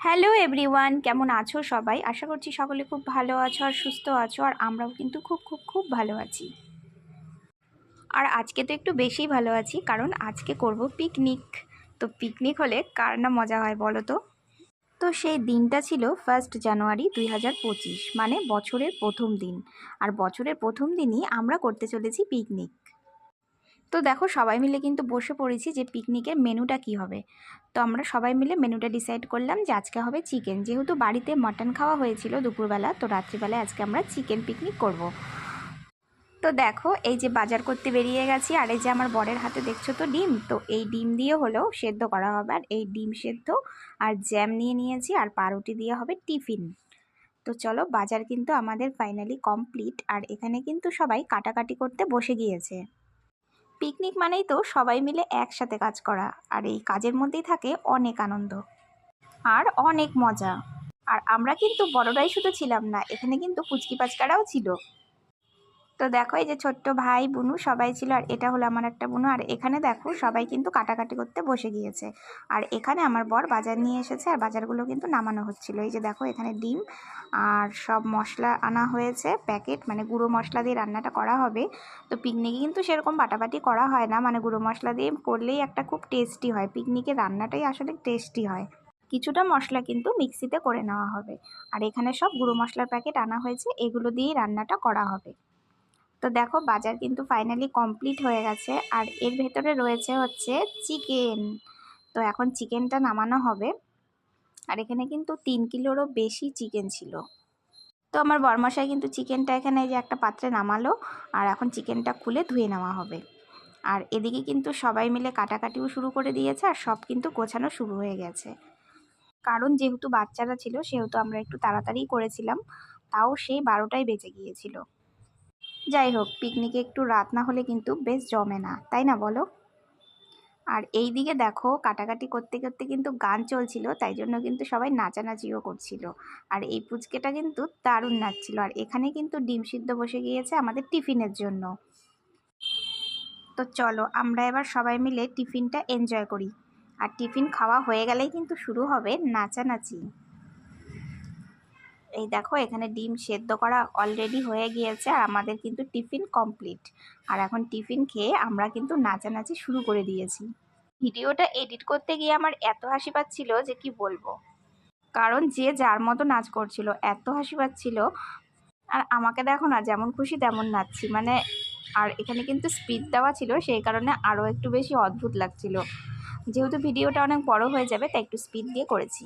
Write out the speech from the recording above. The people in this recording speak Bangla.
হ্যালো এভরিওয়ান, কেমন আছো সবাই? আশা করছি সকলে খুব ভালো আছো আর সুস্থ আছো। আর আমরাও কিন্তু খুব খুব খুব ভালো আছি। আর আজকে তো একটু বেশিই ভালো আছি, কারণ আজকে করব পিকনিক। তো পিকনিক হলে কার না মজা হয় বলো তো? তো সেই দিনটা ছিল 1 জানুয়ারি 2025, মানে বছরের প্রথম দিন। আর বছরের প্রথম দিনই আমরা করতে চলেছি পিকনিক। তো দেখো, সবাই মিলে কিন্তু বসে পড়েছি যে পিকনিকের মেনুটা কি হবে। তো আমরা সবাই মিলে মেনুটা ডিসাইড করলাম যে আজকে হবে চিকেন, যেহেতু বাড়িতে মাটন খাওয়া হয়েছিল দুপুরবেলা, তো রাত্রিবেলায় আজকে আমরা চিকেন পিকনিক করব। তো দেখো, এই যে বাজার করতে বেরিয়ে গেছি, আর এই যে আমার বরের হাতে দেখছো তো ডিম, তো এই ডিম দিয়ে হলেও সেদ্ধ করা হবে। আর এই ডিম সেদ্ধ আর জ্যাম নিয়ে নিয়েছি, আর পাউরুটি দিয়ে হবে টিফিন। তো চলো, বাজার কিন্তু আমাদের ফাইনালি কমপ্লিট। আর এখানে কিন্তু সবাই কাটাকাটি করতে বসে গিয়েছে। পিকনিক মানেই তো সবাই মিলে একসাথে কাজ করা, আর এই কাজের মধ্যেই থাকে অনেক আনন্দ আর অনেক মজা। আর আমরা কিন্তু বড়রাই শুধু ছিলাম না, এখানে কিন্তু পুচকি পাচকারাও ছিল। তো দেখো, এই যে ছোট্ট ভাই বুনু সবাই ছিল, আর এটা হলো আমার একটা বুনু। আর এখানে দেখো সবাই কিন্তু কাটাকাটি করতে বসে গিয়েছে। আর এখানে আমার বর বাজার নিয়ে এসেছে, আর বাজারগুলো কিন্তু নামানো হচ্ছিল। এই যে দেখো, এখানে ডিম আর সব মশলা আনা হয়েছে প্যাকেট, মানে গুঁড়ো মশলা দিয়ে রান্নাটা করা হবে। তো পিকনিকে কিন্তু সেরকম বাটাবাটি করা হয় না, মানে গুঁড়ো মশলা দিয়ে করলেই একটা খুব টেস্টি হয়। পিকনিকের রান্নাটাই আসলে টেস্টি হয়। কিছুটা মশলা কিন্তু মিক্সিতে করে নেওয়া হবে। আর এখানে সব গুঁড়ো মশলার প্যাকেট আনা হয়েছে, এগুলো দিয়েই রান্নাটা করা হবে। তো দেখো, বাজার কিন্তু ফাইনালি কমপ্লিট হয়ে গেছে, আর এর ভেতরে রয়েছে হচ্ছে চিকেন। তো এখন চিকেনটা নামানো হবে। আর এখানে কিন্তু 3 কিলোরও বেশি চিকেন ছিল। তো আমার বরমশাই কিন্তু চিকেনটা এখানে এই যে একটা পাত্রে নামালো, আর এখন চিকেনটা খুলে ধুয়ে নেওয়া হবে। আর এদিকে কিন্তু সবাই মিলে কাটাকাটিও শুরু করে দিয়েছে, আর সব কিন্তু গোছানো শুরু হয়ে গেছে। কারণ যেহেতু বাচ্চারা ছিল, সেহেতু আমরা একটু তাড়াতাড়ি করেছিলাম, তাও সেই 12টাই বেজে গিয়েছিল। যাই হোক, পিকনিকে একটু রাত না হলে কিন্তু বেশ জমে না, তাই না বলো? আর এই দিকে দেখো, কাটাকাটি করতে করতে কিন্তু গান চলছিল, তাই জন্য কিন্তু সবাই নাচানাচিও করছিল। আর এই পুচকেটা কিন্তু দারুণ নাচছিল। আর এখানে কিন্তু ডিম সিদ্ধ বসে গিয়েছে আমাদের টিফিনের জন্য। তো চলো, আমরা এবার সবাই মিলে টিফিনটা এনজয় করি। আর টিফিন খাওয়া হয়ে গেলেই কিন্তু শুরু হবে নাচানাচি। এই দেখো, এখানে ডিম সেদ্ধ করা অলরেডি হয়ে গিয়েছে, আর আমাদের কিন্তু টিফিন কমপ্লিট। আর এখন টিফিন খেয়ে আমরা কিন্তু নাচানাচি শুরু করে দিয়েছি। ভিডিওটা এডিট করতে গিয়ে আমার এত হাসি পাচ্ছিল যে কি বলবো, কারণ যে যার মতো নাচ করছিল, এত হাসি পাচ্ছিল। আর আমাকে দেখো না, যেমন খুশি তেমন নাচছি, মানে। আর এখানে কিন্তু স্পিড দেওয়া ছিল, সেই কারণে আরও একটু বেশি অদ্ভুত লাগছিল। যেহেতু ভিডিওটা অনেক বড় হয়ে যাবে, তাই একটু স্পিড দিয়ে করেছি।